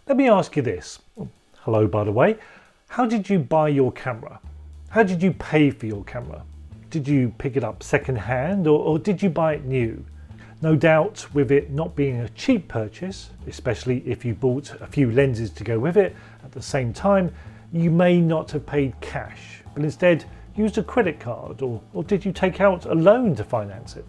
Let me ask you this. Hello, by the way. How did you buy your camera? How did you pay for your camera? Did you pick it up second hand or did you buy it new? No doubt with it not being a cheap purchase, especially if you bought a few lenses to go with it at the same time, you may not have paid cash, but instead used a credit card or did you take out a loan to finance it?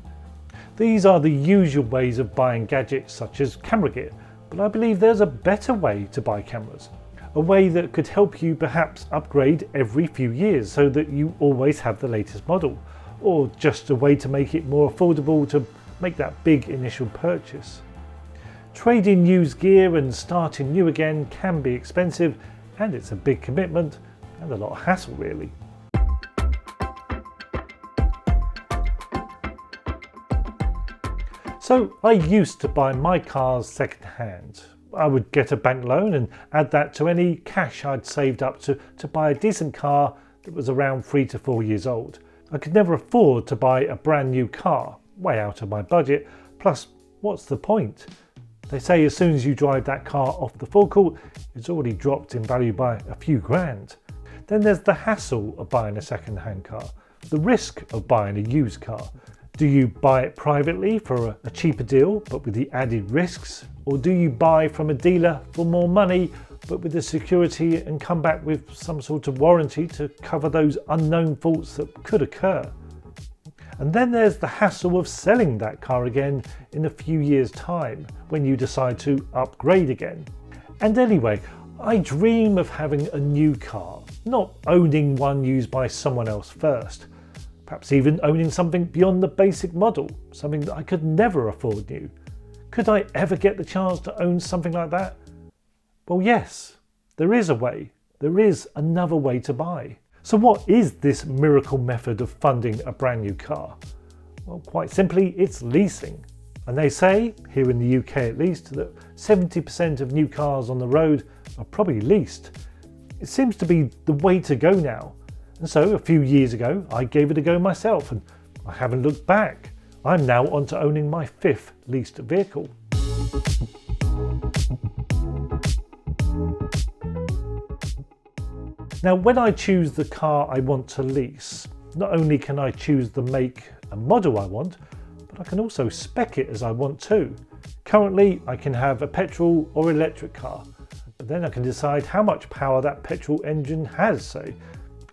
These are the usual ways of buying gadgets such as camera gear, but I believe there's a better way to buy cameras. A way that could help you perhaps upgrade every few years so that you always have the latest model, or just a way to make it more affordable to make that big initial purchase. Trading used gear and starting new again can be expensive, and it's a big commitment and a lot of hassle really. So I used to buy my cars second hand. I would get a bank loan and add that to any cash I'd saved up to buy a decent car that was around 3 to 4 years old. I could never afford to buy a brand new car, way out of my budget, plus what's the point? They say as soon as you drive that car off the forecourt, it's already dropped in value by a few grand. Then there's the hassle of buying a second-hand car, the risk of buying a used car. Do you buy it privately for a cheaper deal but with the added risks? Or do you buy from a dealer for more money but with the security and come back with some sort of warranty to cover those unknown faults that could occur? And then there's the hassle of selling that car again in a few years' time when you decide to upgrade again. And anyway, I dream of having a new car, not owning one used by someone else first. Perhaps even owning something beyond the basic model, something that I could never afford new. Could I ever get the chance to own something like that? Well, yes, there is a way. There is another way to buy. So what is this miracle method of funding a brand new car? Well, quite simply, it's leasing. And they say, here in the UK at least, that 70% of new cars on the road are probably leased. It seems to be the way to go now. And so a few years ago, I gave it a go myself and I haven't looked back. I'm now on to owning my 5th leased vehicle. Now, when I choose the car I want to lease, not only can I choose the make and model I want, but I can also spec it as I want too. Currently, I can have a petrol or electric car, but then I can decide how much power that petrol engine has, say,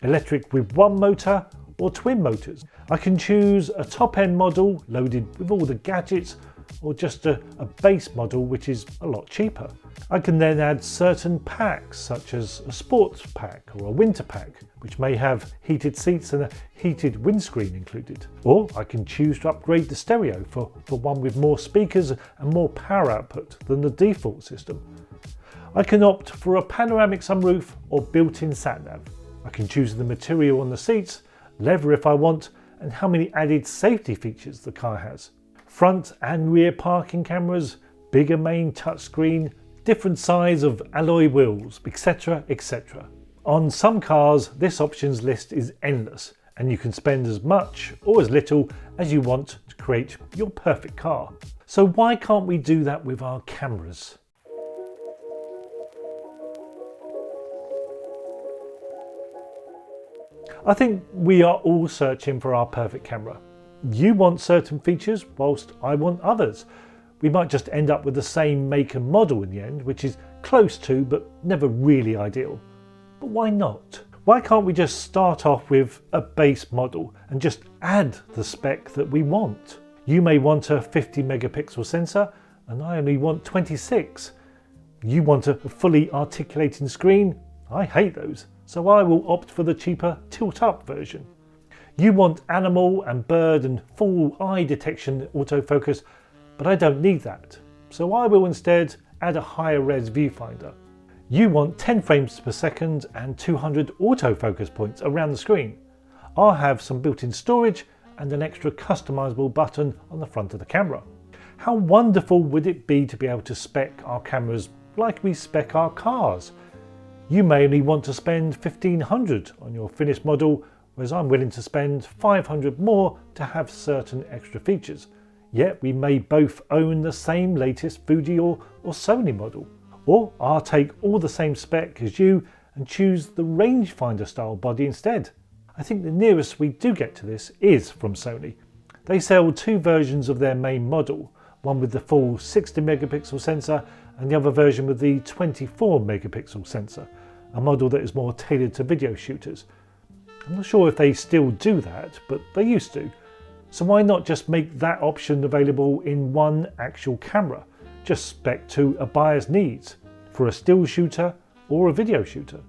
electric with one motor or twin motors. I can choose a top-end model loaded with all the gadgets or just a base model which is a lot cheaper. I can then add certain packs such as a sports pack or a winter pack which may have heated seats and a heated windscreen included. Or I can choose to upgrade the stereo for one with more speakers and more power output than the default system. I can opt for a panoramic sunroof or built-in sat-nav. I can choose the material on the seats, leather if I want, and how many added safety features the car has. Front and rear parking cameras, bigger main touchscreen, different size of alloy wheels, etc, etc. On some cars, this options list is endless, and you can spend as much or as little as you want to create your perfect car. So why can't we do that with our cameras? I think we are all searching for our perfect camera. You want certain features whilst I want others. We might just end up with the same make and model in the end, which is close to but never really ideal. But why not? Why can't we just start off with a base model and just add the spec that we want? You may want a 50 megapixel sensor and I only want 26. You want a fully articulating screen? I hate those. So I will opt for the cheaper tilt-up version. You want animal and bird and full eye detection autofocus, but I don't need that. So I will instead add a higher res viewfinder. You want 10 frames per second and 200 autofocus points around the screen. I'll have some built-in storage and an extra customizable button on the front of the camera. How wonderful would it be to be able to spec our cameras like we spec our cars? You may only want to spend $1,500 on your finished model, whereas I'm willing to spend $500 more to have certain extra features. Yet we may both own the same latest Fuji or Sony model. Or I'll take all the same spec as you and choose the rangefinder style body instead. I think the nearest we do get to this is from Sony. They sell two versions of their main model, one with the full 60 megapixel sensor and the other version with the 24 megapixel sensor, a model that is more tailored to video shooters. I'm not sure if they still do that, but they used to. So why not just make that option available in one actual camera, just spec to a buyer's needs, for a still shooter or a video shooter?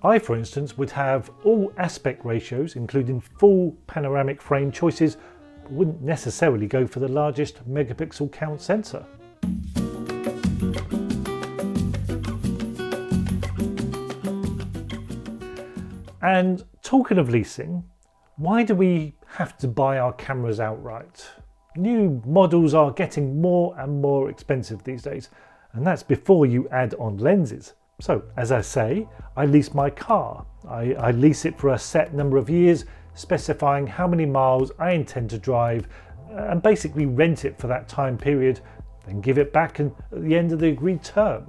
I, for instance, would have all aspect ratios, including full panoramic frame choices, but wouldn't necessarily go for the largest megapixel count sensor. And talking of leasing, why do we have to buy our cameras outright? New models are getting more and more expensive these days, and that's before you add on lenses. So, as I say, I lease my car. I lease it for a set number of years, specifying how many miles I intend to drive, and basically rent it for that time period, then give it back at the end of the agreed term.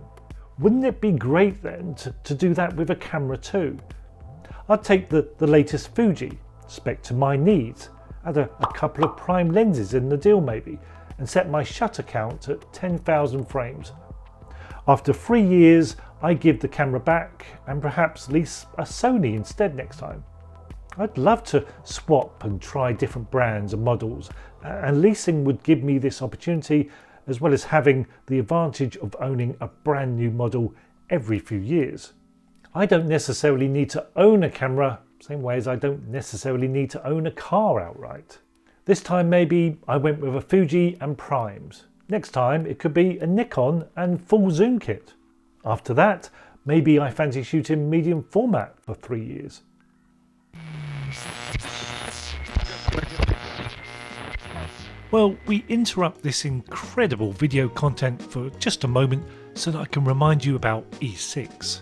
Wouldn't it be great then to do that with a camera too? I'd take the latest Fuji, spec to my needs, add a couple of prime lenses in the deal maybe, and set my shutter count at 10,000 frames. After 3 years, I give the camera back and perhaps lease a Sony instead next time. I'd love to swap and try different brands and models, and leasing would give me this opportunity, as well as having the advantage of owning a brand new model every few years. I don't necessarily need to own a camera, same way as I don't necessarily need to own a car outright. This time maybe I went with a Fuji and primes. Next time it could be a Nikon and full zoom kit. After that, maybe I fancy shooting medium format for 3 years. Well, we interrupt this incredible video content for just a moment so that I can remind you about E6.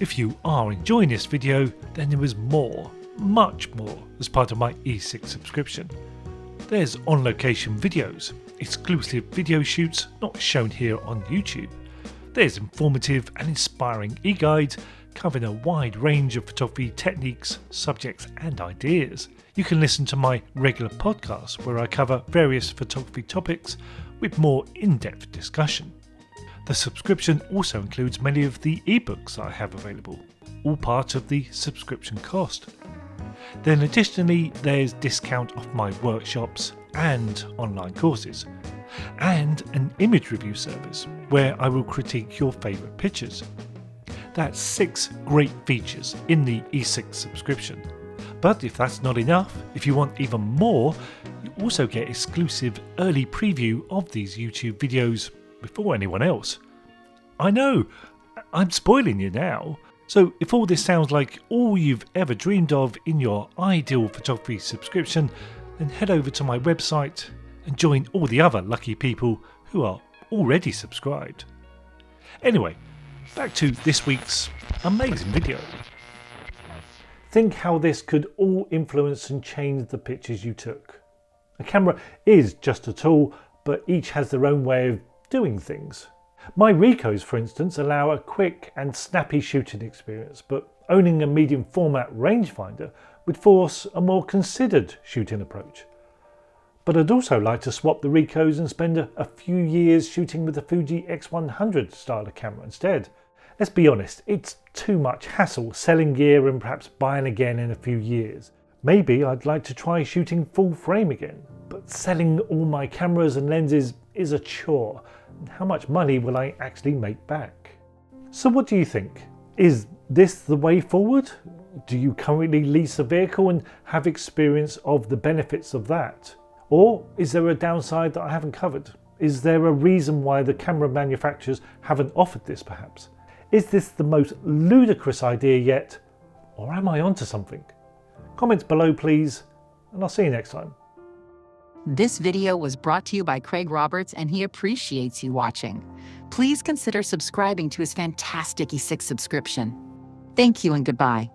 If you are enjoying this video, then there is more, much more, as part of my E6 subscription. There's on-location videos, exclusive video shoots not shown here on YouTube. There's informative and inspiring e-guides covering a wide range of photography techniques, subjects and ideas. You can listen to my regular podcast where I cover various photography topics with more in-depth discussion. The subscription also includes many of the ebooks I have available, all part of the subscription cost. Then additionally, there's discount off my workshops and online courses, and an image review service where I will critique your favourite pictures. That's 6 great features in the E6 subscription. But if that's not enough, if you want even more, you also get exclusive early preview of these YouTube videos before anyone else. I know, I'm spoiling you now. So if all this sounds like all you've ever dreamed of in your ideal photography subscription, then head over to my website and join all the other lucky people who are already subscribed. Anyway, back to this week's amazing video. Think how this could all influence and change the pictures you took. A camera is just a tool, but each has their own way of doing things. My Ricos, for instance, allow a quick and snappy shooting experience, but owning a medium format rangefinder would force a more considered shooting approach. But I'd also like to swap the Ricos and spend a few years shooting with the Fuji X100 style of camera instead. Let's be honest, it's too much hassle selling gear and perhaps buying again in a few years. Maybe I'd like to try shooting full frame again, but selling all my cameras and lenses is a chore. And how much money will I actually make back? So what do you think? Is this the way forward? Do you currently lease a vehicle and have experience of the benefits of that? Or is there a downside that I haven't covered? Is there a reason why the camera manufacturers haven't offered this perhaps? Is this the most ludicrous idea yet? Or am I onto something? Comments below please, and I'll see you next time. This video was brought to you by Craig Roberts, and he appreciates you watching. Please consider subscribing to his fantastic E6 subscription. Thank you and goodbye.